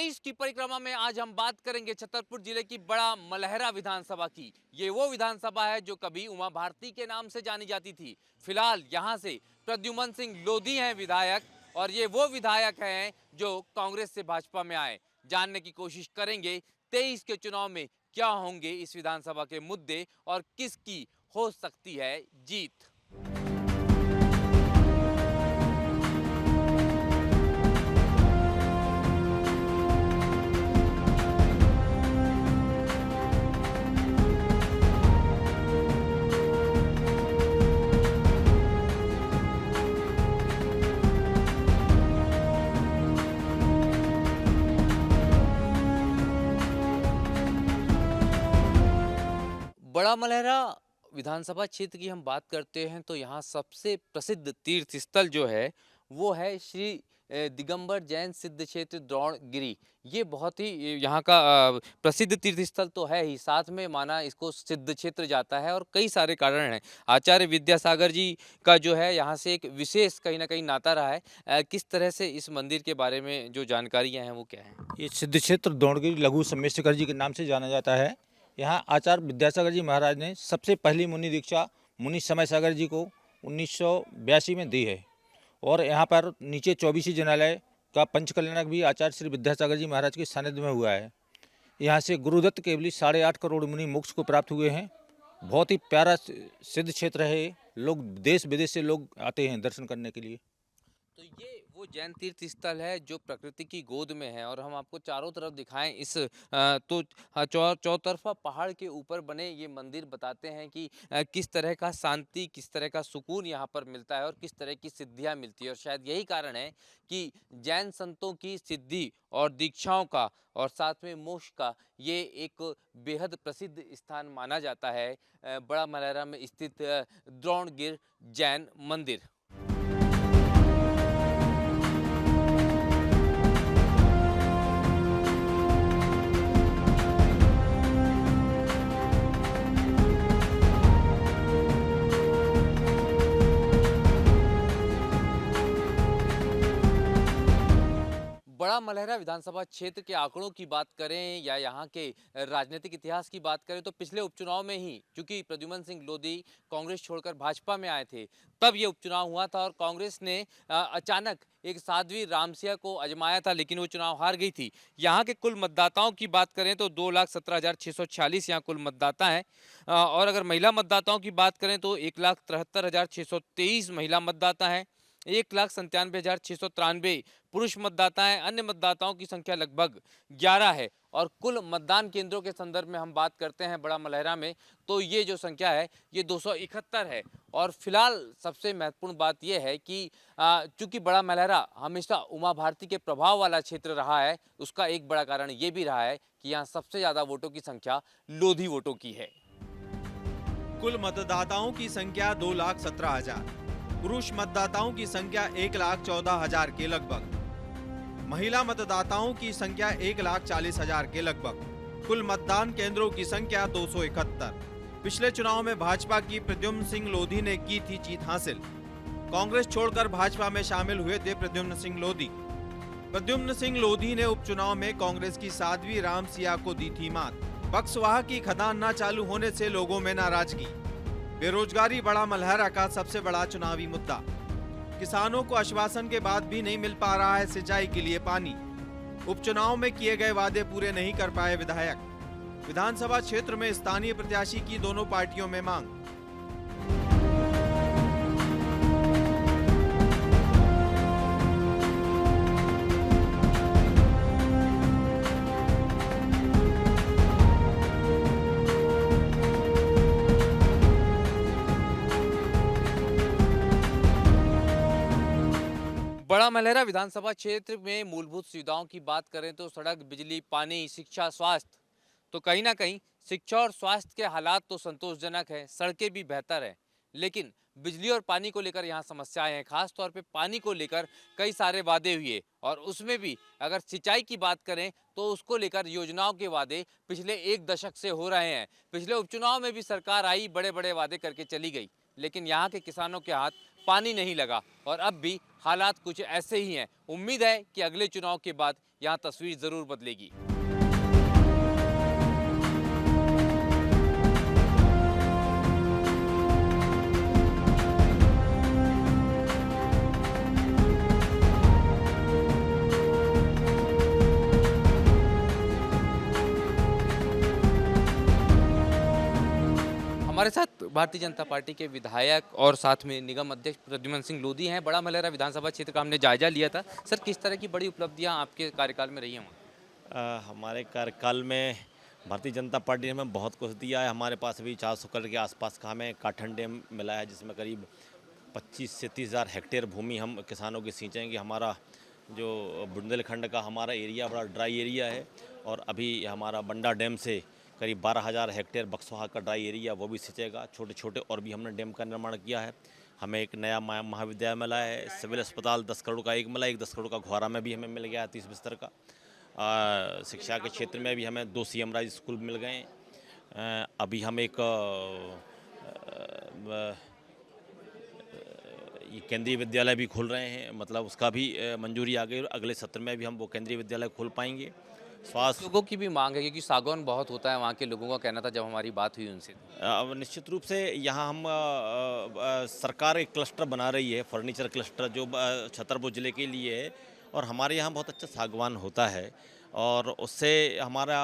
23 की परिक्रमा में आज हम बात करेंगे छतरपुर जिले की बड़ा मलहरा विधानसभा की। ये वो विधानसभा है जो कभी उमा भारती के नाम से जानी जाती थी। फिलहाल यहाँ से प्रद्युमन सिंह लोधी हैं विधायक, और ये वो विधायक हैं जो कांग्रेस से भाजपा में आए। जानने की कोशिश करेंगे 23 के चुनाव में क्या होंगे इस विधानसभा के मुद्दे और किसकी हो सकती है जीत। बड़ा मलहरा विधानसभा क्षेत्र की हम बात करते हैं तो यहाँ सबसे प्रसिद्ध तीर्थ स्थल जो है वो है श्री दिगंबर जैन सिद्ध क्षेत्र द्रोणगिरी। ये बहुत ही यहाँ का प्रसिद्ध तीर्थ स्थल तो है ही, साथ में माना इसको सिद्ध क्षेत्र जाता है और कई सारे कारण हैं। आचार्य विद्यासागर जी का जो है यहाँ से एक विशेष कहीं ना कहीं नाता रहा है। किस तरह से इस मंदिर के बारे में जो जानकारियाँ हैं वो क्या हैं? ये सिद्ध क्षेत्र द्रोणगिरी लघु सम्मेशकर जी के नाम से जाना जाता है। यहाँ आचार्य विद्यासागर जी महाराज ने सबसे पहली मुनि दीक्षा मुनि समय सागर जी को 1982 में दी है। और यहाँ पर नीचे 24 जनालय का पंचकल्याणक भी आचार्य श्री विद्यासागर जी महाराज के सानिध्य में हुआ है। यहाँ से गुरुदत्त केवली 8.5 करोड़ मुनि मोक्ष को प्राप्त हुए हैं। बहुत ही प्यारा सिद्ध क्षेत्र है। लोग देश विदेश से लोग आते हैं दर्शन करने के लिए। तो ये वो जैन तीर्थ स्थल है जो प्रकृति की गोद में है, और हम आपको चारों तरफ दिखाएं इस तो चौतरफा पहाड़ के ऊपर बने ये मंदिर बताते हैं कि किस तरह का शांति, किस तरह का सुकून यहाँ पर मिलता है और किस तरह की सिद्धियाँ मिलती है। और शायद यही कारण है कि जैन संतों की सिद्धि और दीक्षाओं का और साथ में मोक्ष का ये एक बेहद प्रसिद्ध स्थान माना जाता है, बड़ा मलहरा में स्थित द्रोणगिर जैन मंदिर। बड़ा मलहरा विधानसभा क्षेत्र के आंकड़ों की बात करें या यहाँ के राजनीतिक इतिहास की बात करें तो पिछले उपचुनाव में ही, चूंकि प्रद्युमन सिंह लोधी कांग्रेस छोड़कर भाजपा में आए थे, तब ये उपचुनाव हुआ था और कांग्रेस ने अचानक एक साध्वी रामसिया को आजमाया था, लेकिन वो चुनाव हार गई थी। यहाँ के कुल मतदाताओं की बात करें तो 2,17,646 यहाँ कुल मतदाता हैं। और अगर महिला मतदाताओं की बात करें तो 1,73,623 महिला मतदाता हैं। 1,97,693 पुरुष मतदाता हैं। अन्य मतदाताओं की संख्या लगभग 11 है। और कुल मतदान केंद्रों के संदर्भ में हम बात करते हैं बड़ा मलहरा में, तो ये जो संख्या है ये 271 है। और फिलहाल सबसे महत्वपूर्ण बात यह है कि चूंकि बड़ा मलहरा हमेशा उमा भारती के प्रभाव वाला क्षेत्र रहा है, उसका एक बड़ा कारण ये भी रहा है कि यहाँ सबसे ज़्यादा वोटों की संख्या लोधी वोटों की है। कुल मतदाताओं की संख्या 2,17,000, पुरुष मतदाताओं की संख्या 1,14,000 के लगभग, महिला मतदाताओं की संख्या 1,40,000 के लगभग। कुल मतदान केंद्रों की संख्या 271। पिछले चुनाव में भाजपा की प्रद्युम्न सिंह लोधी ने की थी जीत हासिल। कांग्रेस छोड़कर भाजपा में शामिल हुए थे प्रद्युम्न सिंह लोधी। प्रद्युम्न सिंह लोधी ने उपचुनाव में कांग्रेस की साध्वी रामसिया को दी थी मात। बक्सवाहा की खदान न चालू होने से लोगों में नाराजगी। बेरोजगारी बड़ा मलहरा का सबसे बड़ा चुनावी मुद्दा। किसानों को आश्वासन के बाद भी नहीं मिल पा रहा है सिंचाई के लिए पानी। उपचुनाव में किए गए वादे पूरे नहीं कर पाए विधायक। विधानसभा क्षेत्र में स्थानीय प्रत्याशी की दोनों पार्टियों में मांग। बड़ा मलहरा विधानसभा क्षेत्र में मूलभूत सुविधाओं की बात करें तो सड़क, बिजली, पानी, शिक्षा, स्वास्थ्य, तो कहीं ना कहीं शिक्षा और स्वास्थ्य के हालात तो संतोषजनक है, सड़कें भी बेहतर है। लेकिन बिजली और पानी को लेकर यहाँ समस्याएं हैं। खास तौर पे पानी को लेकर कई सारे वादे हुए, और उसमें भी अगर सिंचाई की बात करें तो उसको लेकर योजनाओं के वादे पिछले एक दशक से हो रहे हैं। पिछले उपचुनाव में भी सरकार आई, बड़े बड़े वादे करके चली गई, लेकिन यहाँ के किसानों के हाथ पानी नहीं लगा और अब भी हालात कुछ ऐसे ही हैं। उम्मीद है कि अगले चुनाव के बाद यहाँ तस्वीर ज़रूर बदलेगी। हमारे साथ भारतीय जनता पार्टी के विधायक और साथ में निगम अध्यक्ष प्रद्युमन सिंह लोधी हैं। बड़ा मलहरा विधानसभा क्षेत्र का हमने जायजा लिया था। सर, किस तरह की बड़ी उपलब्धियां आपके कार्यकाल में रही हैं वहाँ? हमारे कार्यकाल में भारतीय जनता पार्टी ने हमें बहुत कुछ दिया है। हमारे पास अभी 400 एकड़ के आसपास का हमें काठन डैम मिला है, जिसमें करीब 25 से 30 हज़ार हेक्टेयर भूमि हम किसानों की सींचेंगे। हमारा जो बुंदेलखंड का हमारा एरिया बड़ा ड्राई एरिया है, और अभी हमारा बंडा डैम से करीब 12,000 हेक्टेयर बक्सवा का ड्राई एरिया वो भी सिंचेगा। छोटे छोटे और भी हमने डैम का निर्माण किया है। हमें एक नया महाविद्यालय मिला है, सिविल अस्पताल 10 करोड़ का एक मिला, एक 10 करोड़ का घोरा में भी हमें मिल गया है 30 बिस्तर का। शिक्षा के क्षेत्र में भी हमें 2 CM राज स्कूल मिल गए हैं। अभी हम एक ये केंद्रीय विद्यालय भी खोल रहे हैं, मतलब उसका भी मंजूरी आ गई, और अगले सत्र में भी हम वो केंद्रीय विद्यालय खोल पाएंगे। स्वास्थ्य लोगों की भी मांग है, क्योंकि सागौन बहुत होता है, वहाँ के लोगों का कहना था जब हमारी बात हुई उनसे। अब निश्चित रूप से यहाँ हम सरकार एक क्लस्टर बना रही है, फर्नीचर क्लस्टर, जो छतरपुर ज़िले के लिए है, और हमारे यहाँ बहुत अच्छा सागवान होता है, और उससे हमारा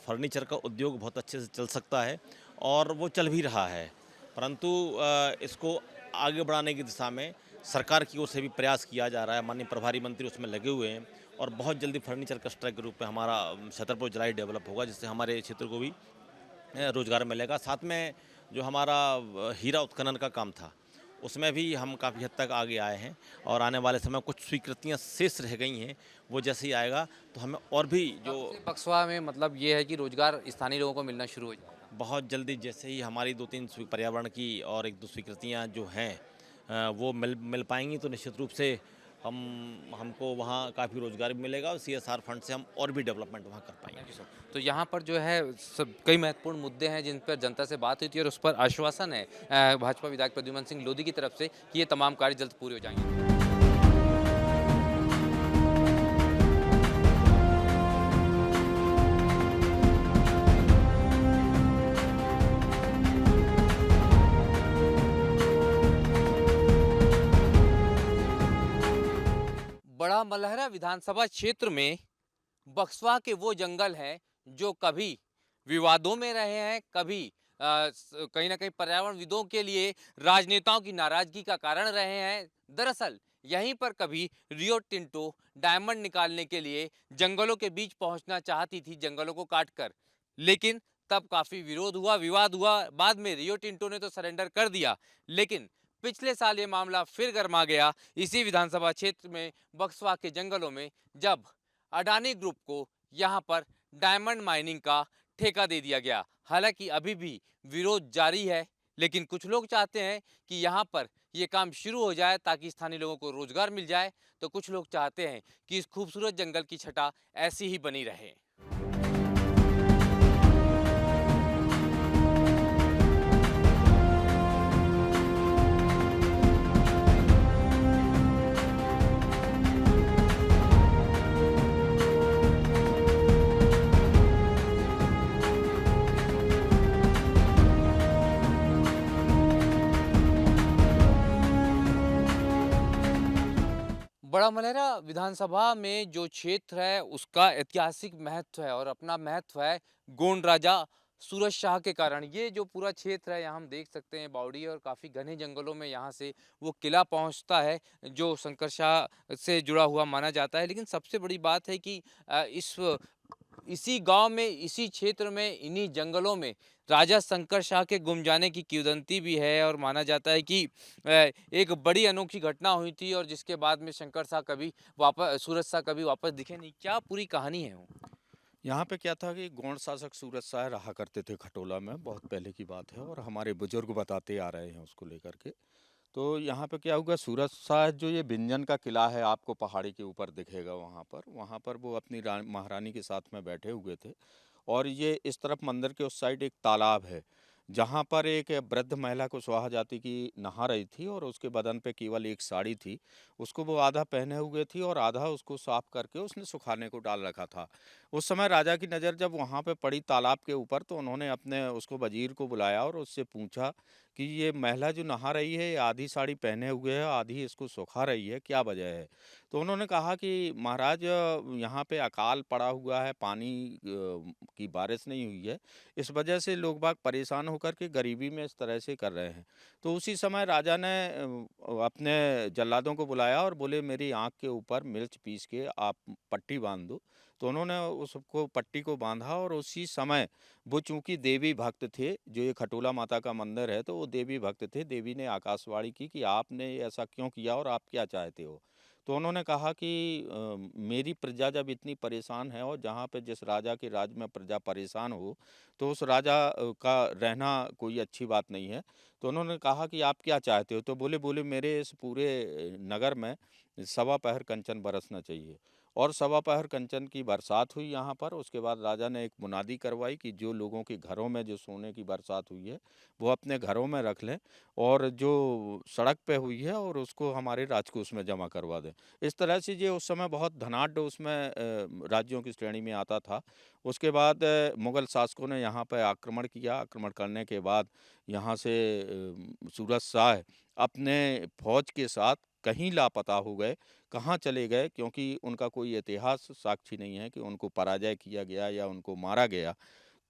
फर्नीचर का उद्योग बहुत अच्छे से चल सकता है, और वो चल भी रहा है। परंतु इसको आगे बढ़ाने की दिशा में सरकार की ओर से भी प्रयास किया जा रहा है। माननीय प्रभारी मंत्री उसमें लगे हुए हैं, और बहुत जल्दी फर्नीचर क्लस्टर के रूप में हमारा छतरपुर जिला डेवलप होगा, जिससे हमारे क्षेत्र को भी रोजगार मिलेगा। साथ में जो हमारा हीरा उत्खनन का काम था, उसमें भी हम काफ़ी हद तक आगे आए हैं, और आने वाले समय कुछ स्वीकृतियां शेष रह गई हैं, वो जैसे ही आएगा तो हमें और भी जो बक्सवा में मतलब ये है कि रोजगार स्थानीय लोगों को मिलना शुरू हो जाएगा। बहुत जल्दी, जैसे ही हमारी 2-3 पर्यावरण की और 1-2 स्वीकृतियाँ जो हैं वो मिल पाएंगी, तो निश्चित रूप से हमको वहाँ काफ़ी रोजगार भी मिलेगा, और CSR फंड से हम और भी डेवलपमेंट वहाँ कर पाएंगे। तो यहाँ पर जो है सब कई महत्वपूर्ण मुद्दे हैं जिन पर जनता से बात हुई थी, और उस पर आश्वासन है भाजपा विधायक प्रद्युमन सिंह लोधी की तरफ से कि ये तमाम कार्य जल्द पूरे हो जाएंगे। बड़ा मलहरा विधानसभा क्षेत्र में बक्सवा के वो जंगल हैं जो कभी विवादों में रहे हैं, कभी कहीं ना कहीं पर्यावरणविदों के लिए राजनेताओं की नाराजगी का कारण रहे हैं। दरअसल यहीं पर कभी रियो टिंटो डायमंड निकालने के लिए जंगलों के बीच पहुंचना चाहती थी, जंगलों को काटकर, लेकिन तब काफी विरोध हुआ, विवाद हुआ। बाद में रियो टिंटो ने तो सरेंडर कर दिया, लेकिन पिछले साल ये मामला फिर गर्मा गया इसी विधानसभा क्षेत्र में बक्सवा के जंगलों में, जब अडानी ग्रुप को यहाँ पर डायमंड माइनिंग का ठेका दे दिया गया। हालांकि अभी भी विरोध जारी है, लेकिन कुछ लोग चाहते हैं कि यहाँ पर ये काम शुरू हो जाए ताकि स्थानीय लोगों को रोजगार मिल जाए, तो कुछ लोग चाहते हैं कि इस खूबसूरत जंगल की छटा ऐसी ही बनी रहे। बड़ा मलहरा विधानसभा में जो क्षेत्र है उसका ऐतिहासिक महत्व है, और अपना महत्व है गोंड राजा सूरज शाह के कारण। ये जो पूरा क्षेत्र है यहाँ हम देख सकते हैं बावड़ी और काफ़ी घने जंगलों में यहाँ से वो किला पहुँचता है जो शंकर शाह से जुड़ा हुआ माना जाता है। लेकिन सबसे बड़ी बात है कि इसी गांव में, इसी क्षेत्र में, इन्हीं जंगलों में राजा शंकर शाह के गुम जाने की किंवदंती भी है, और माना जाता है कि एक बड़ी अनोखी घटना हुई थी, और जिसके बाद में शंकर शाह कभी वापस, सूरज शाह कभी वापस दिखे नहीं। क्या पूरी कहानी है वो? यहाँ पे क्या था कि गोंड शासक सूरज शाह रहा करते थे खटोला में, बहुत पहले की बात है, और हमारे बुजुर्ग बताते आ रहे हैं उसको लेकर के। तो यहाँ पे क्या हुआ, सूरज शाह जो ये बिंजन का किला है आपको पहाड़ी के ऊपर दिखेगा, वहाँ पर वो अपनी महारानी के साथ में बैठे हुए थे, और ये इस तरफ मंदिर के उस साइड एक तालाब है जहाँ पर एक वृद्ध महिला कुशवाहा जाति की नहा रही थी और उसके बदन पे केवल एक साड़ी थी। उसको वो आधा पहने हुए थी और आधा उसको साफ करके उसने सुखाने को डाल रखा था। उस समय राजा की नज़र जब वहाँ पे पड़ी तालाब के ऊपर, तो उन्होंने अपने उसको वज़ीर को बुलाया और उससे पूछा कि ये महिला जो नहा रही है, ये आधी साड़ी पहने हुए है, आधी इसको सुखा रही है, क्या वजह है? तो उन्होंने कहा कि महाराज, यहाँ पे अकाल पड़ा हुआ है, पानी की बारिश नहीं हुई है, इस वजह से लोग बाग परेशान होकर के गरीबी में इस तरह से कर रहे हैं। तो उसी समय राजा ने अपने जल्लादों को बुलाया और बोले मेरी आँख के ऊपर मिर्च पीस के आप पट्टी बाँध दो। तो उन्होंने उसको पट्टी को बाँधा और उसी समय वो चूँकि देवी भक्त थे, जो ये खटोला माता का मंदिर है, तो वो देवी भक्त थे। देवी ने आकाशवाणी की कि आपने ये ऐसा क्यों किया और आप क्या चाहते हो? तो उन्होंने कहा कि मेरी प्रजा जब इतनी परेशान है और जहाँ पे जिस राजा के राज में प्रजा परेशान हो, तो उस राजा का रहना कोई अच्छी बात नहीं है। तो उन्होंने कहा कि आप क्या चाहते हो? तो बोले मेरे इस पूरे नगर में सवा पहर कंचन बरसना चाहिए। और सवा पहर कंचन की बरसात हुई यहाँ पर। उसके बाद राजा ने एक मुनादी करवाई कि जो लोगों के घरों में जो सोने की बरसात हुई है, वो अपने घरों में रख लें और जो सड़क पे हुई है और उसको हमारे राजकोष में जमा करवा दें। इस तरह से ये उस समय बहुत धनाढ्य उसमें राज्यों की श्रेणी में आता था। उसके बाद मुगल शासकों ने यहाँ पे आक्रमण किया। आक्रमण करने के बाद यहाँ से सूरज शाह अपने फौज के साथ कहीं लापता हो गए। कहाँ चले गए, क्योंकि उनका कोई इतिहास साक्षी नहीं है कि उनको पराजय किया गया या उनको मारा गया।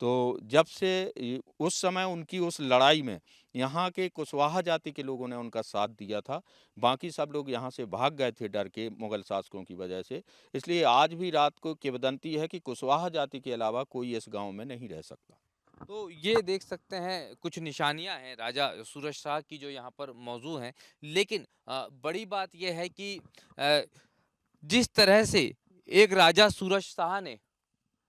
तो जब से उस समय उनकी उस लड़ाई में यहाँ के कुशवाहा जाति के लोगों ने उनका साथ दिया था। बाकी सब लोग यहाँ से भाग गए थे डर के मुगल शासकों की वजह से। इसलिए आज भी रात को किंवदंती है कि कुशवाहा जाति के अलावा कोई इस गांव में नहीं रह सकता। तो ये देख सकते हैं कुछ निशानियां हैं राजा सूरज शाह की जो यहाँ पर मौजूद हैं। लेकिन बड़ी बात यह है कि अ, जिस तरह से एक राजा सूरज शाह ने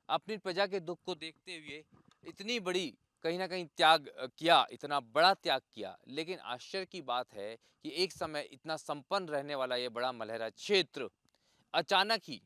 अपनी प्रजा के दुख को देखते हुए इतनी बड़ी कहीं न कहीं त्याग किया, इतना बड़ा त्याग किया। लेकिन आश्चर्य की बात है कि एक समय इतना संपन्न रहने वाला ये बड़ा मलहरा क्षेत्र अचानक ही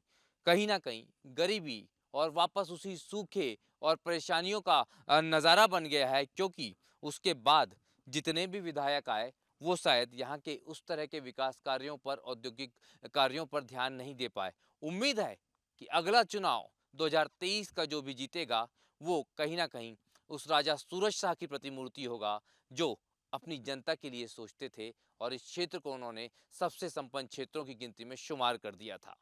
कहीं न कहीं गरीबी और वापस उसी सूखे और परेशानियों का नज़ारा बन गया है, क्योंकि उसके बाद जितने भी विधायक आए, वो शायद यहाँ के उस तरह के विकास कार्यों पर, औद्योगिक कार्यों पर ध्यान नहीं दे पाए। उम्मीद है कि अगला चुनाव 2023 का जो भी जीतेगा, वो कहीं न कहीं उस राजा सूरज शाह की प्रतिमूर्ति होगा, जो अपनी जनता के लिए सोचते थे और इस क्षेत्र को उन्होंने सबसे संपन्न क्षेत्रों की गिनती में शुमार कर दिया था।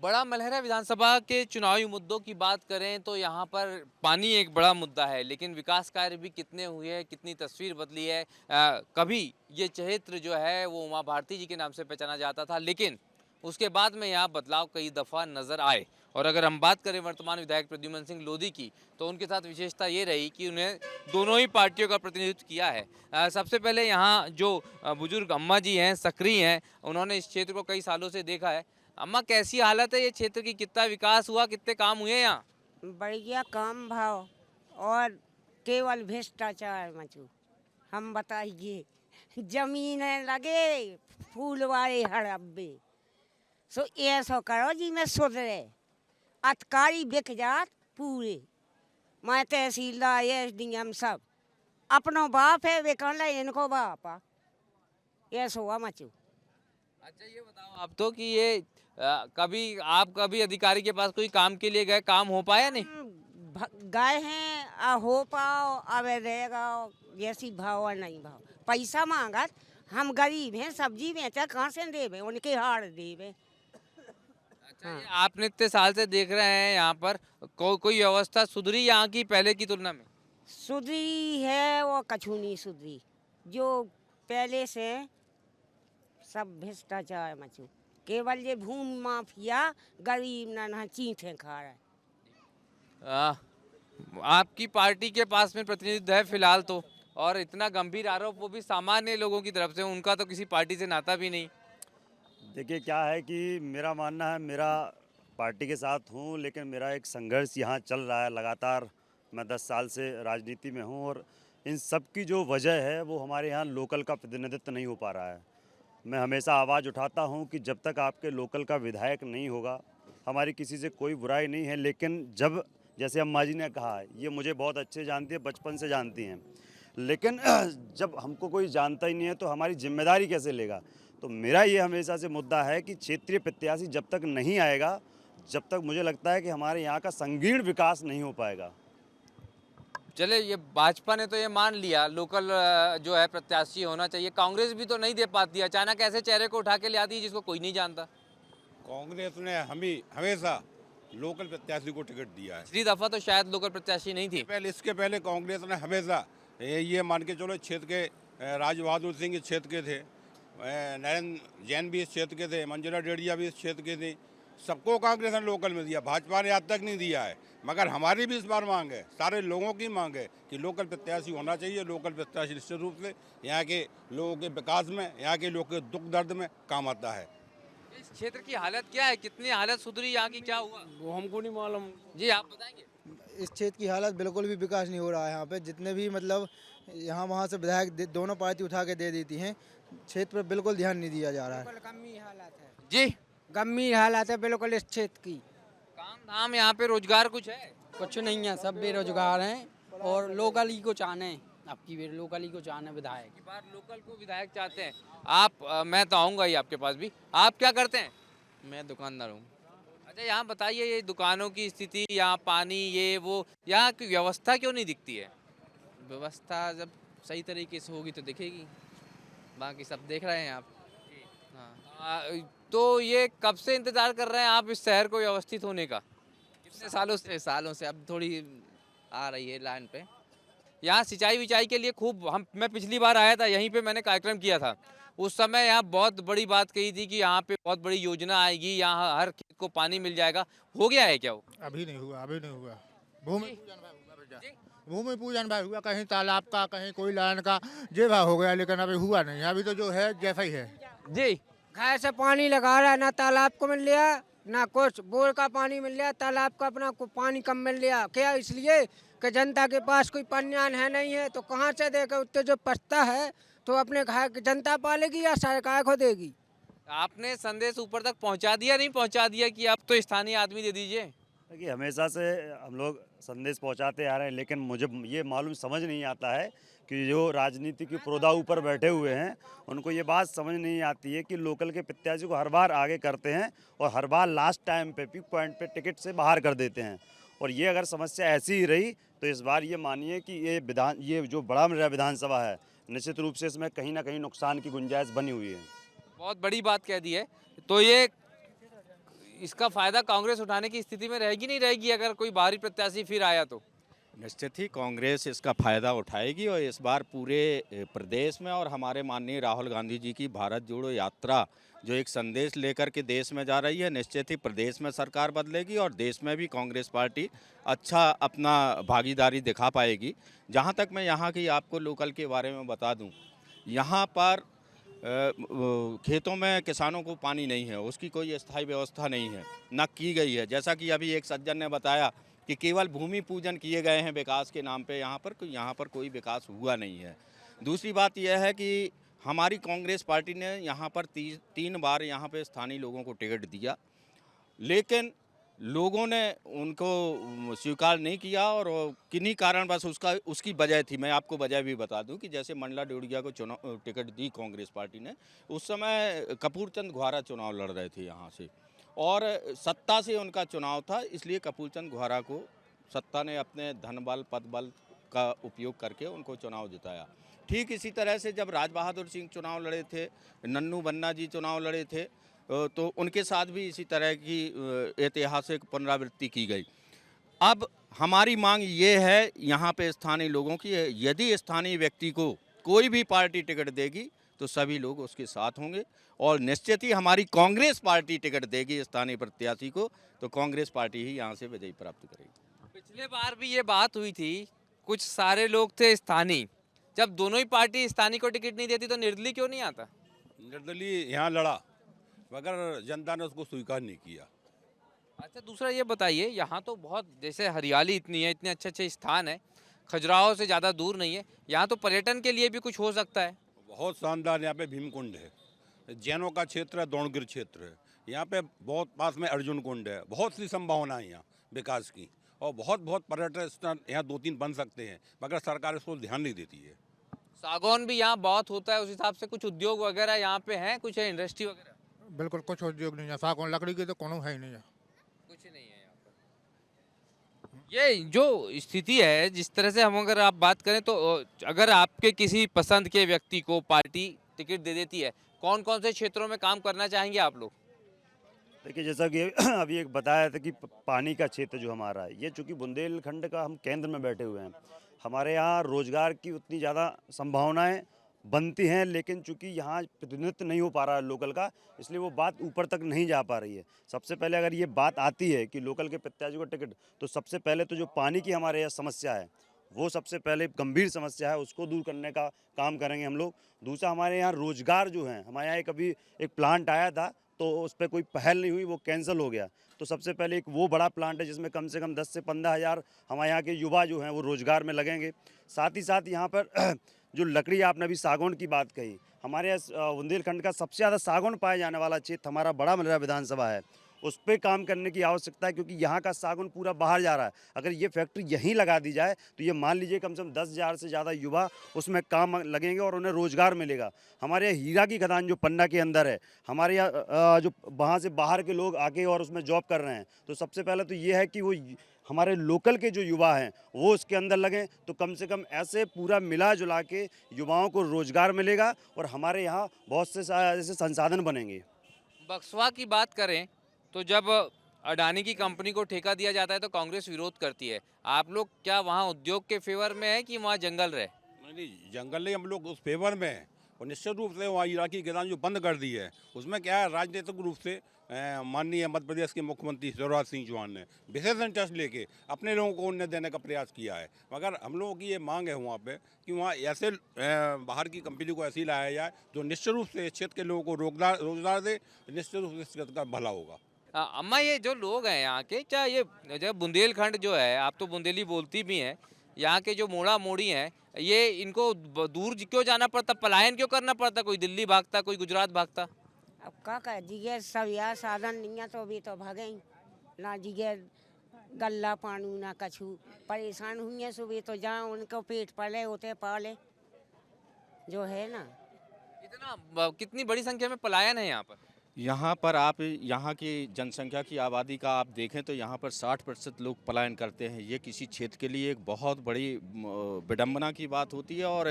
बड़ा मलहरा विधानसभा के चुनावी मुद्दों की बात करें तो यहाँ पर पानी एक बड़ा मुद्दा है, लेकिन विकास कार्य भी कितने हुए हैं, कितनी तस्वीर बदली है। कभी ये क्षेत्र जो है वो उमा भारती जी के नाम से पहचाना जाता था, लेकिन उसके बाद में यहाँ बदलाव कई दफ़ा नज़र आए। और अगर हम बात करें वर्तमान विधायक प्रद्युम्न सिंह लोधी की, तो उनके साथ विशेषता ये रही कि उन्हें दोनों ही पार्टियों का प्रतिनिधित्व किया है। सबसे पहले यहाँ जो बुजुर्ग अम्मा जी हैं, सक्रिय हैं, उन्होंने इस क्षेत्र को कई सालों से देखा है। अम्मा, कैसी हालत है ये क्षेत्र की? कितना विकास हुआ, कितने काम हुए यहाँ? बढ़िया काम भाव और केवल भ्रष्टाचार मचू। हम बताइए जमीन लगे फूल वाले हड़ब्बे सो ऐसो करो जी में सुधरे अतकारी बिक जात पूरे। मैं तहसीलदार एसडीएम सब अपनो बाप है वे कहला इनको बापा ऐसो हुआ मचू। अच्छा, ये बताओ आप तो कि ये कभी अधिकारी के पास कोई काम के लिए गए, काम हो पाया नहीं? गए हैं हो पाओ अब रहेगा जैसी भाव और नहीं भाव पैसा मांगा। हम गरीब हैं, सब्जी बेचा कहाँ से देवे, उनके हार देवे। अच्छा, ये आपने इतने साल से देख रहे हैं यहाँ पर कोई व्यवस्था सुधरी यहाँ की पहले की तुलना में? सुधरी है वो कछू नहीं सुधरी। जो पहले से सब भ्रष्टाचार मचू। केवल ये भूमि माफिया गरीब ना चींठे खा रहा है। आ, आपकी पार्टी के पास में प्रतिनिधित्व है फिलहाल तो, और इतना गंभीर आरोप वो भी सामान्य लोगों की तरफ से, उनका तो किसी पार्टी से नाता भी नहीं। देखिए क्या है कि मेरा मानना है, मेरा पार्टी के साथ हूँ, लेकिन मेरा एक संघर्ष यहाँ चल रहा है लगातार। मैं 10 साल से राजनीति में हूँ और इन सब की जो वजह है वो हमारे यहाँ लोकल का प्रतिनिधित्व नहीं हो पा रहा है। मैं हमेशा आवाज़ उठाता हूँ कि जब तक आपके लोकल का विधायक नहीं होगा, हमारी किसी से कोई बुराई नहीं है, लेकिन जब जैसे अम्मा जी ने कहा, ये मुझे बहुत अच्छे जानती है, बचपन से जानती हैं, लेकिन जब हमको कोई जानता ही नहीं है तो हमारी जिम्मेदारी कैसे लेगा। तो मेरा ये हमेशा से मुद्दा है कि क्षेत्रीय प्रत्याशी जब तक नहीं आएगा, जब तक मुझे लगता है कि हमारे यहाँ का संगीण विकास नहीं हो पाएगा। चले, ये भाजपा ने तो ये मान लिया लोकल जो है प्रत्याशी होना चाहिए, कांग्रेस भी तो नहीं दे पाती, अचानक ऐसे चेहरे को उठा के ले आती है जिसको कोई नहीं जानता। कांग्रेस ने हमेशा लोकल प्रत्याशी को टिकट दिया है। पिछली दफा तो शायद लोकल प्रत्याशी नहीं थी। इसके पहले कांग्रेस ने हमेशा ये मान के चलो, क्षेत्र के राज बहादुर सिंह इस क्षेत्र के थे, नरेंद्र जैन भी इस क्षेत्र के थे, मंजुला डेड़िया भी इस क्षेत्र के थे, सबको कांग्रेस ने लोकल में दिया। भाजपा ने आज तक नहीं दिया है, मगर हमारी भी इस बार मांग है, सारे लोगों की मांग है कि लोकल प्रत्याशी होना चाहिए। लोकल प्रत्याशी निश्चित रूप से यहाँ के लोगों के विकास में, यहाँ के लोगों के दुख दर्द में काम आता है। इस क्षेत्र की हालत क्या है, कितनी हालत सुधरी, यहाँ की क्या हुआ? वो हमको नहीं मालूम। जी आप बताएंगे। इस क्षेत्र की हालत बिल्कुल भी विकास नहीं हो रहा है। यहाँ पे जितने भी मतलब यहाँ वहाँ से विधायक दोनों पार्टी उठा के दे देती हैं, क्षेत्र पर बिल्कुल ध्यान नहीं दिया जा रहा है। गंभीर हालत है, जी गंभीर हालत है बिल्कुल इस क्षेत्र की। काम धाम यहाँ पे रोजगार कुछ है? कुछ नहीं है, सब बेरोजगार हैं और लोकल ही को चाहने हैं। अब की बेर लोकल ही को चाहने विधायक। की बार लोकल को विधायक चाहते हैं आप। मैं तो आऊँगा ही आपके पास भी। आप क्या करते हैं? मैं दुकानदार हूँ। अच्छा, यहाँ बताइए, ये दुकानों की स्थिति, यहाँ पानी, ये वो, यहाँ की व्यवस्था क्यों नहीं दिखती है? व्यवस्था जब सही तरीके से होगी तो दिखेगी, बाकी सब देख रहे हैं आप। हाँ, तो ये कब से इंतजार कर रहे हैं आप इस शहर को व्यवस्थित होने का? कितने सालों से अब थोड़ी आ रही है लाइन पे। यहाँ सिंचाई विचाई के लिए खूब मैं पिछली बार आया था, यहीं पे मैंने कार्यक्रम किया था। उस समय यहाँ बहुत बड़ी बात कही थी कि यहाँ पे बहुत बड़ी योजना आएगी, यहाँ हर खेत को पानी मिल जाएगा। हो गया है क्या वो? अभी नहीं हुआ, अभी नहीं हुआ। भूमि पूजन भाई हुआ बेटा, भूमि पूजन भाई हुआ, कहीं तालाब का, कहीं कोई लाइन का जे भाई हो गया, लेकिन अभी हुआ नहीं। अभी तो जो है जैसा ही है। जी, घर से पानी लगा रहा है, ना तालाब को मिल लिया ना कुछ, बोर का पानी मिल लिया, तालाब का अपना पानी कम मिल लिया। क्या इसलिए कि जनता के पास कोई पन्यान है नहीं है, तो कहाँ से देकर उत्ते जो पछता है तो अपने घर की जनता पालेगी या सरकार को देगी? आपने संदेश ऊपर तक पहुँचा दिया, नहीं पहुँचा दिया कि आप तो स्थानीय आदमी दे दीजिए? देखिए हमेशा से हम लोग संदेश पहुंचाते आ रहे हैं, लेकिन मुझे ये मालूम समझ नहीं आता है कि जो राजनीति के प्रोदा ऊपर बैठे हुए हैं उनको ये बात समझ नहीं आती है कि लोकल के प्रत्याशी को हर बार आगे करते हैं और हर बार लास्ट टाइम पे पिक पॉइंट पे टिकट से बाहर कर देते हैं। और ये अगर समस्या ऐसी ही रही तो इस बार ये मानिए कि ये जो बड़ा मेरा विधानसभा है, निश्चित रूप से इसमें कहीं ना कहीं नुकसान की गुंजाइश बनी हुई है। बहुत बड़ी बात कह दी है। तो ये इसका फायदा कांग्रेस उठाने की स्थिति में रहेगी, नहीं रहेगी अगर कोई बाहरी प्रत्याशी फिर आया तो? निश्चित ही कांग्रेस इसका फायदा उठाएगी और इस बार पूरे प्रदेश में और हमारे माननीय राहुल गांधी जी की भारत जोड़ो यात्रा जो एक संदेश लेकर के देश में जा रही है, निश्चित ही प्रदेश में सरकार बदलेगी और देश में भी कांग्रेस पार्टी अच्छा अपना भागीदारी दिखा पाएगी। जहां तक मैं यहाँ की आपको लोकल के बारे में बता दूं, यहाँ पर खेतों में किसानों को पानी नहीं है, उसकी कोई स्थायी व्यवस्था नहीं है, न की गई है। जैसा कि अभी एक सज्जन ने बताया कि केवल भूमि पूजन किए गए हैं विकास के नाम पे, यहाँ पर कोई विकास हुआ नहीं है। दूसरी बात यह है कि हमारी कांग्रेस पार्टी ने यहाँ पर 3 बार यहाँ पे स्थानीय लोगों को टिकट दिया, लेकिन लोगों ने उनको स्वीकार नहीं किया और किन्हीं कारण बस उसकी वजह थी। मैं आपको वजह भी बता दूं कि जैसे मंडला डेड़िया को टिकट दी कांग्रेस पार्टी ने, उस समय कपूरचंद घुआरा चुनाव लड़ रहे थे यहाँ से और सत्ता से उनका चुनाव था, इसलिए कपूरचंद घुआरा को सत्ता ने अपने धन बल पद बल का उपयोग करके उनको चुनाव जिताया। ठीक इसी तरह से जब राज बहादुर सिंह चुनाव लड़े थे, नन्नू बन्ना जी चुनाव लड़े थे, तो उनके साथ भी इसी तरह की ऐतिहासिक पुनरावृत्ति की गई। अब हमारी मांग ये है यहाँ पे स्थानीय लोगों की, यदि स्थानीय व्यक्ति को कोई भी पार्टी टिकट देगी तो सभी लोग उसके साथ होंगे और निश्चित ही हमारी कांग्रेस पार्टी टिकट देगी स्थानीय प्रत्याशी को, तो कांग्रेस पार्टी ही यहाँ से विजयी प्राप्त करेगी। पिछले बार भी ये बात हुई थी, कुछ सारे लोग थे स्थानीय, जब दोनों ही पार्टी स्थानीय को टिकट नहीं देती तो निर्दलीय क्यों नहीं आता? निर्दलीय यहाँ लड़ा मगर जनता ने उसको स्वीकार नहीं किया। अच्छा, दूसरा ये बताइए, यहाँ तो बहुत जैसे हरियाली इतनी है, इतने अच्छे अच्छे स्थान है, खजुराहो से ज़्यादा दूर नहीं है, यहाँ तो पर्यटन के लिए भी कुछ हो सकता है। बहुत शानदार यहाँ पे भीमकुंड है, जैनों का क्षेत्र है, द्रोणगिर क्षेत्र है, यहाँ पे बहुत पास में अर्जुन कुंड है, बहुत सी संभावना है यहाँ विकास की और बहुत बहुत पर्यटन स्थल यहाँ 2-3 बन सकते हैं, मगर सरकार इसको ध्यान नहीं देती है। सागौन भी यहाँ बहुत होता है, उस हिसाब से कुछ उद्योग वगैरह यहाँ पे हैं, कुछ है इंडस्ट्री वगैरह? बिल्कुल कुछ उद्योग नहीं है, सागौन लकड़ी की तो कोनो है ही नहीं है। कुछ नहीं है यहाँ पर। ये जो स्थिति है, जिस तरह से हम अगर आप बात करें तो अगर आपके किसी पसंद के व्यक्ति को पार्टी टिकट दे देती है, कौन कौन से क्षेत्रों में काम करना चाहेंगे आप लोग? देखिए जैसा कि अभी एक बताया था कि पानी का क्षेत्र जो हमारा है, ये चूँकि बुंदेलखंड का हम केंद्र में बैठे हुए हैं, हमारे यहाँ रोजगार की उतनी ज़्यादा संभावनाएं बनती हैं, लेकिन चूँकि यहाँ प्रतिनिधित्व नहीं हो पा रहा है लोकल का, इसलिए वो बात ऊपर तक नहीं जा पा रही है। सबसे पहले अगर ये बात आती है कि लोकल के प्रत्याशी को टिकट, तो सबसे पहले तो जो पानी की हमारे यहाँ समस्या है, वो सबसे पहले गंभीर समस्या है, उसको दूर करने का काम करेंगे हम लोग। दूसरा हमारे यहाँ रोजगार जो है, हमारे यहाँ अभी एक प्लांट आया था तो उस पर कोई पहल नहीं हुई, वो कैंसिल हो गया। तो सबसे पहले एक वो बड़ा प्लांट है जिसमें कम से कम 10 से 15 हज़ार हमारे यहाँ के युवा जो हैं वो रोजगार में लगेंगे। साथ ही साथ यहाँ पर जो लकड़ी, आपने अभी सागौन की बात कही, हमारे यहाँ बुंदेलखंड का सबसे ज़्यादा सागौन पाए जाने वाला क्षेत्र हमारा बड़ा मलरा विधानसभा है, उस पर काम करने की आवश्यकता है, क्योंकि यहाँ का सागौन पूरा बाहर जा रहा है। अगर ये फैक्ट्री यहीं लगा दी जाए तो ये मान लीजिए कम से कम 10,000 से ज़्यादा युवा उसमें काम लगेंगे और उन्हें रोज़गार मिलेगा। हमारे यहाँ हीरा की खदान जो पन्ना के अंदर है, हमारे यहाँ जो वहाँ से बाहर के लोग आके और उसमें जॉब कर रहे हैं, तो सबसे पहले तो ये है कि वो हमारे लोकल के जो युवा हैं वो उसके अंदर लगें, तो कम से कम ऐसे पूरा मिला जुला के युवाओं को रोज़गार मिलेगा और हमारे यहाँ बहुत से ऐसे संसाधन बनेंगे। बक्सवा की बात करें तो जब अडानी की कंपनी को ठेका दिया जाता है तो कांग्रेस विरोध करती है। आप लोग क्या वहाँ उद्योग के फेवर में है कि वहाँ जंगल रहे? नहीं, जंगल नहीं, हम लोग उस फेवर में हैं और निश्चित रूप से वहाँ हीरा की खदान जो बंद कर दी है, उसमें क्या है, राजनीतिक रूप से माननीय मध्य प्रदेश के मुख्यमंत्री शिवराज सिंह चौहान ने विशेष इंटरेस्ट लेके अपने लोगों को उन्नत देने का प्रयास किया है। मगर हम लोगों की ये मांग है वहाँ पे कि वहाँ ऐसे बाहर की कंपनी को ऐसी लाया जाए जो निश्चित रूप से क्षेत्र के लोगों को रोजगार दे, निश्चित रूप से इस क्षेत्र का भला होगा। अम्मा, ये जो लोग हैं यहाँ के, क्या ये जब बुंदेलखंड जो है, आप तो बुंदेली बोलती भी हैं, यहाँ के जो मोड़ा मोड़ी हैं, ये इनको दूर क्यों जाना पड़ता, पलायन क्यों करना पड़ता? कोई दिल्ली भागता, कोई गुजरात भागता। अब क्या कह दिए, सब यह साधन नहीं है तो अभी तो भागे ही ना दिए, गल्ला पानी ना कछू, परेशान हुई है सुबह तो जहाँ उनको पेट पले होते पाले जो है ना। कितनी बड़ी संख्या में पलायन है यहाँ पर? यहाँ पर आप यहाँ की जनसंख्या की आबादी का आप देखें तो यहाँ पर 60% लोग पलायन करते हैं। ये किसी क्षेत्र के लिए एक बहुत बड़ी विडंबना की बात होती है और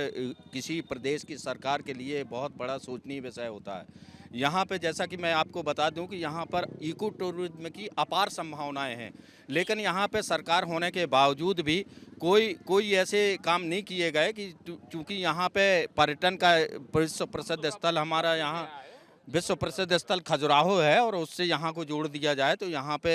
किसी प्रदेश की सरकार के लिए बहुत बड़ा सोचनीय विषय होता है। यहाँ पे जैसा कि मैं आपको बता दूं कि यहाँ पर इको टूरिज्म की अपार संभावनाएं हैं, लेकिन यहाँ पे सरकार होने के बावजूद भी कोई ऐसे काम नहीं किए गए कि चूँकि यहाँ पे पर्यटन का विश्व प्रसिद्ध स्थल, हमारा यहाँ विश्व प्रसिद्ध स्थल खजुराहो है और उससे यहाँ को जोड़ दिया जाए तो यहाँ पे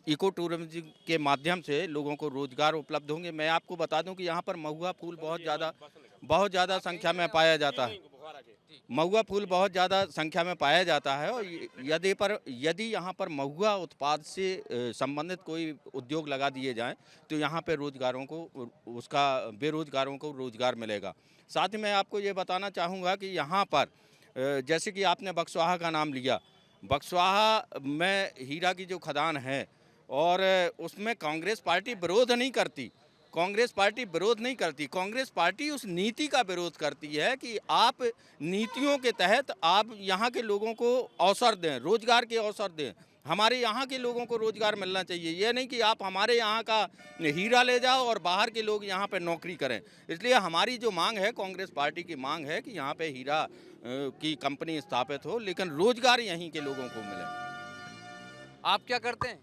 इको टूरिज्म के माध्यम से लोगों को रोजगार उपलब्ध होंगे। मैं आपको बता दूं कि यहाँ पर महुआ फूल बहुत ज़्यादा संख्या में पाया जाता है। महुआ फूल बहुत ज़्यादा संख्या में पाया जाता है और यदि यहाँ पर महुआ उत्पाद से संबंधित कोई उद्योग लगा दिए जाएँ तो यहाँ पे बेरोजगारों को रोजगार मिलेगा। साथ ही मैं आपको ये बताना चाहूँगा कि यहाँ पर जैसे कि आपने बक्सवाहा का नाम लिया, बक्सवाहा में हीरा की जो खदान है और उसमें कांग्रेस पार्टी विरोध नहीं करती। कांग्रेस पार्टी उस नीति का विरोध करती है कि आप नीतियों के तहत आप यहाँ के लोगों को अवसर दें, रोजगार के अवसर दें। हमारे यहाँ के लोगों को रोजगार मिलना चाहिए, ये नहीं कि आप हमारे यहाँ का हीरा ले जाओ और बाहर के लोग यहाँ पे नौकरी करें। इसलिए हमारी जो मांग है, कांग्रेस पार्टी की मांग है कि यहाँ पे हीरा की कंपनी स्थापित हो, लेकिन रोजगार यहीं के लोगों को मिले। आप क्या करते हैं?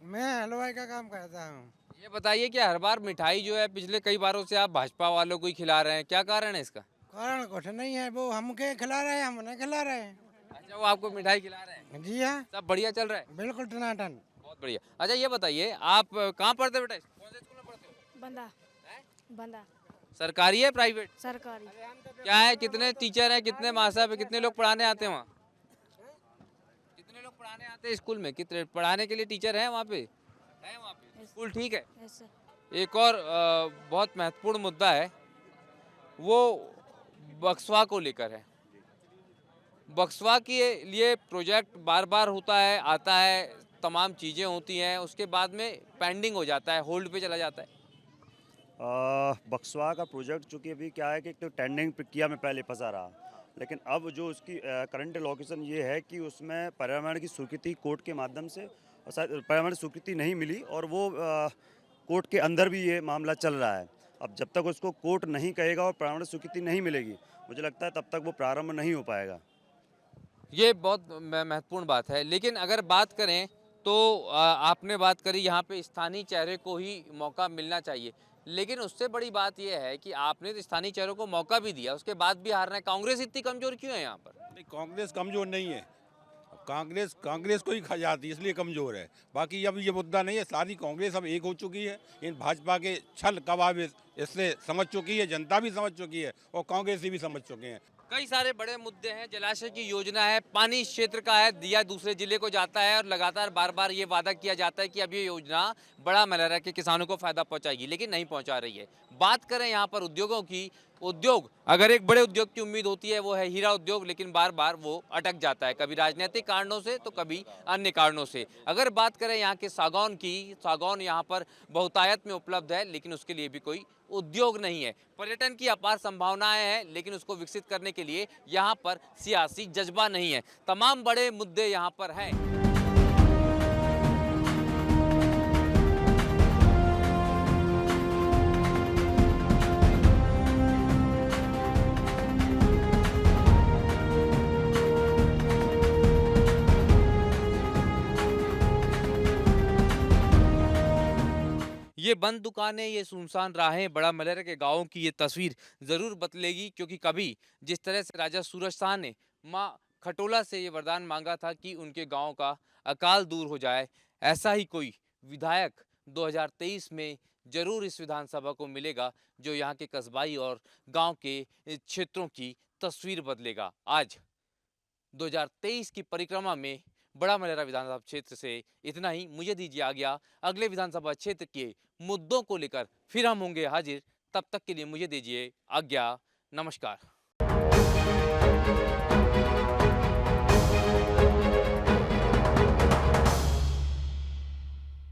मैं हलवाई का काम करता हूँ। ये बताइए कि हर बार मिठाई जो है पिछले कई बारों से आप भाजपा वालों को ही खिला रहे हैं, क्या कारण है इसका? कारण कुछ नहीं है, वो हमके खिला रहे हैं, हम उन्हें खिला रहे हैं। अच्छा, वो आपको मिठाई खिला रहे हैं? जी हाँ, सब बढ़िया चल रहा है? बिल्कुल टनाटन। बहुत बढ़िया। अच्छा ये बताइए, आप कहाँ पढ़ते हो बेटा? कौन से स्कूल में पढ़ते हो? बंदा बंदा सरकारी है प्राइवेट? सरकारी। क्या है, कितने टीचर हैं, कितने मास्टर हैं, कितने लोग पढ़ाने आते हैं वहाँ? कितने लोग पढ़ाने आते हैं स्कूल में? कितने पढ़ाने के लिए टीचर हैं वहाँ पे? है वहाँ पे? स्कूल ठीक है? ऐसा एक और बहुत महत्वपूर्ण मुद्दा है, वो बक्सवा को लेकर है। बक्सवा के लिए प्रोजेक्ट बार बार होता है, आता है, तमाम चीज़ें होती हैं, उसके बाद में पेंडिंग हो जाता है, होल्ड पे चला जाता है। बक्सवा का प्रोजेक्ट चूँकि अभी क्या है कि एक तो टेंडरिंग प्रक्रिया में पहले फंसा रहा, लेकिन अब जो उसकी करंट लोकेशन ये है कि उसमें पर्यावरण की स्वीकृति कोर्ट के माध्यम से, और शायद पर्यावरण स्वीकृति नहीं मिली, और वो कोर्ट के अंदर भी ये मामला चल रहा है। अब जब तक उसको कोर्ट नहीं कहेगा और पर्यावरण स्वीकृति नहीं मिलेगी, मुझे लगता है तब तक वो प्रारंभ नहीं हो पाएगा। ये बहुत महत्वपूर्ण बात है। लेकिन अगर बात करें तो आपने बात करी यहाँ पे स्थानीय चेहरे को ही मौका मिलना चाहिए, लेकिन उससे बड़ी बात यह है कि आपने तो स्थानीय चेहरों को मौका भी दिया, उसके बाद भी हारना है। कांग्रेस इतनी कमजोर क्यों है यहाँ पर? नहीं, कांग्रेस कमजोर नहीं है। कांग्रेस को ही खा जाती है, इसलिए कमजोर है। बाकी अब ये मुद्दा नहीं है, सारी कांग्रेस अब एक हो चुकी है। इन भाजपा के छल कबाब इससे समझ चुकी है, जनता भी समझ चुकी है और कांग्रेस भी समझ चुके हैं। कई सारे बड़े मुद्दे हैं, जलाशय की योजना है, पानी इस क्षेत्र का है, दिया दूसरे जिले को जाता है और लगातार बार बार ये वादा किया जाता है कि अब ये योजना बड़ा मलहरा के किसानों को फायदा पहुंचाएगी, लेकिन नहीं पहुंचा रही है। बात करें यहाँ पर उद्योगों की, उद्योग अगर एक बड़े उद्योग की उम्मीद होती है वो है हीरा उद्योग, लेकिन बार बार वो अटक जाता है, कभी राजनीतिक कारणों से तो कभी अन्य कारणों से। अगर बात करें यहाँ के सागौन की, सागौन यहाँ पर बहुतायत में उपलब्ध है, लेकिन उसके लिए भी कोई उद्योग नहीं है। पर्यटन की अपार संभावनाएं हैं, लेकिन उसको विकसित करने के लिए यहाँ पर सियासी जज्बा नहीं है। तमाम बड़े मुद्दे यहाँ पर हैं। ये बंद दुकानें, ये सुनसान राहें, बड़ा मलहरा के गाँवों की ये तस्वीर ज़रूर बदलेगी, क्योंकि कभी जिस तरह से राजा सूरज शाह ने माँ खटोला से ये वरदान मांगा था कि उनके गांव का अकाल दूर हो जाए, ऐसा ही कोई विधायक 2023 में जरूर इस विधानसभा को मिलेगा, जो यहाँ के कस्बाई और गांव के क्षेत्रों की तस्वीर बदलेगा। आज 2023 की परिक्रमा में बड़ा मलहरा विधानसभा क्षेत्र से इतना ही। मुझे दीजिए आज्ञा, अगले विधानसभा क्षेत्र के मुद्दों को लेकर फिर हम होंगे हाजिर। तब तक के लिए मुझे दीजिए आज्ञा। नमस्कार।